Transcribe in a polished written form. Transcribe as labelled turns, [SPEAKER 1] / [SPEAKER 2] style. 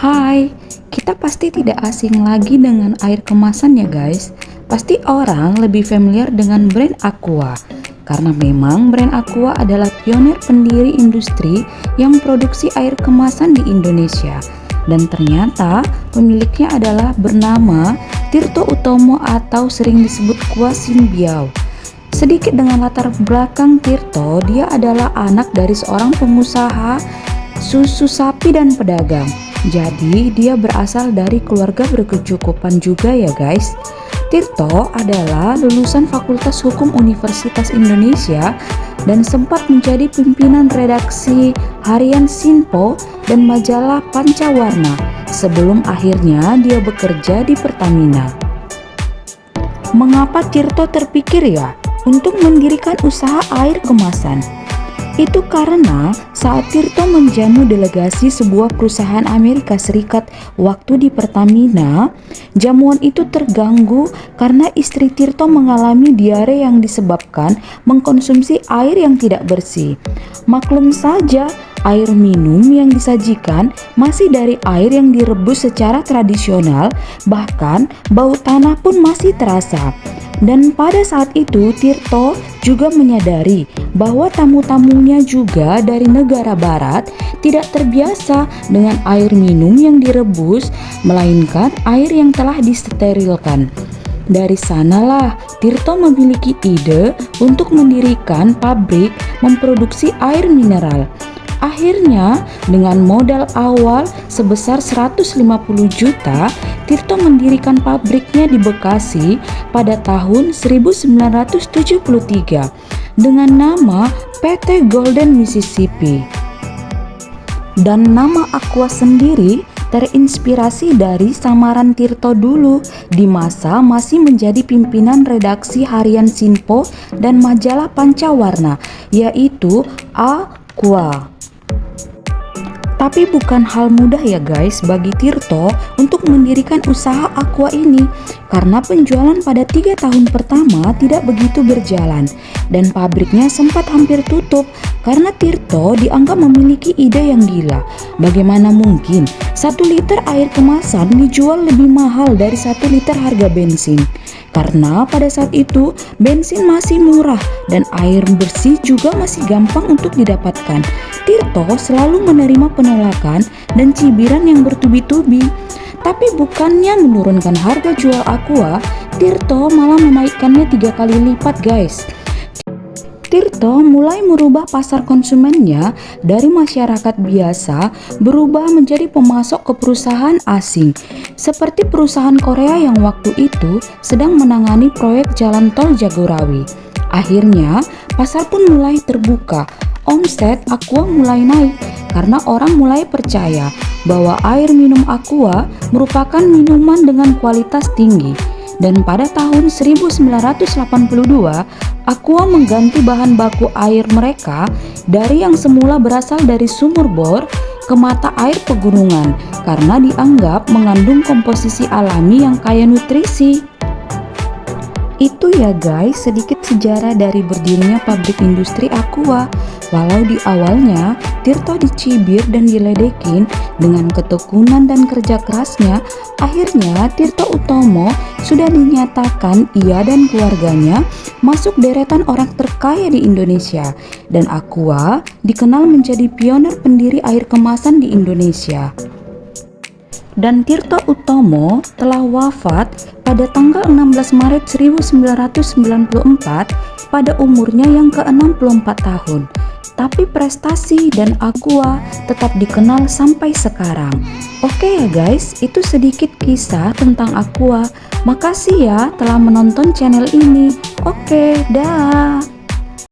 [SPEAKER 1] Hai, kita pasti tidak asing lagi dengan air kemasan ya guys. Pasti orang lebih familiar dengan brand Aqua. Karena memang brand Aqua adalah pionir pendiri industri yang produksi air kemasan di Indonesia. Dan ternyata pemiliknya adalah bernama Tirto Utomo atau sering disebut Kwa Sin Biao. Sedikit dengan latar belakang Tirto, dia adalah anak dari seorang pengusaha susu sapi dan pedagang. Jadi dia berasal dari keluarga berkecukupan juga ya guys. Tirto adalah lulusan Fakultas Hukum Universitas Indonesia dan sempat menjadi pimpinan redaksi harian Sinpo dan majalah Pancawarna sebelum akhirnya dia bekerja di Pertamina. Mengapa Tirto terpikir ya untuk mendirikan usaha air kemasan? Itu karena saat Tirto menjamu delegasi sebuah perusahaan Amerika Serikat waktu di Pertamina, jamuan itu terganggu karena istri Tirto mengalami diare yang disebabkan mengkonsumsi air yang tidak bersih. Maklum saja, air minum yang disajikan masih dari air yang direbus secara tradisional, bahkan bau tanah pun masih terasa. Dan pada saat itu Tirto juga menyadari bahwa tamu-tamunya juga dari negara barat tidak terbiasa dengan air minum yang direbus, melainkan air yang telah disterilkan. Dari sanalah Tirto memiliki ide untuk mendirikan pabrik memproduksi air mineral. Akhirnya, dengan modal awal sebesar 150 juta, Tirto mendirikan pabriknya di Bekasi pada tahun 1973 dengan nama PT Golden Mississippi. Dan nama Aqua sendiri terinspirasi dari samaran Tirto dulu di masa masih menjadi pimpinan redaksi harian Sinpo dan majalah Pancawarna, yaitu Aqua. Tapi bukan hal mudah ya guys bagi Tirto untuk mendirikan usaha Aqua ini, karena penjualan pada 3 tahun pertama tidak begitu berjalan dan pabriknya sempat hampir tutup karena Tirto dianggap memiliki ide yang gila. Bagaimana mungkin 1 liter air kemasan dijual lebih mahal dari 1 liter harga bensin? Karena pada saat itu bensin masih murah dan air bersih juga masih gampang untuk didapatkan. Tirto selalu menerima penolakan dan cibiran yang bertubi-tubi. Tapi bukannya menurunkan harga jual Aqua, Tirto malah menaikkannya 3 kali lipat guys. Tirto mulai merubah pasar konsumennya dari masyarakat biasa berubah menjadi pemasok ke perusahaan asing, seperti perusahaan Korea yang waktu itu sedang menangani proyek jalan tol Jagorawi. Akhirnya pasar pun mulai terbuka, omset Aqua mulai naik karena orang mulai percaya bahwa air minum Aqua merupakan minuman dengan kualitas tinggi. Dan pada tahun 1982, Aqua mengganti bahan baku air mereka dari yang semula berasal dari sumur bor ke mata air pegunungan karena dianggap mengandung komposisi alami yang kaya nutrisi. Itu ya guys sedikit sejarah dari berdirinya pabrik industri Aqua. Walau di awalnya Tirto dicibir dan diledekin, dengan ketekunan dan kerja kerasnya, akhirnya Tirto Utomo sudah dinyatakan ia dan keluarganya masuk deretan orang terkaya di Indonesia. Dan Aqua dikenal menjadi pionir pendiri air kemasan di Indonesia. Dan Tirto Utomo telah wafat pada tanggal 16 Maret 1994 pada umurnya yang ke-64 tahun. Tapi prestasi dan Aqua tetap dikenal sampai sekarang. Oke ya guys, itu sedikit kisah tentang Aqua. Makasih ya telah menonton channel ini. Oke, dah.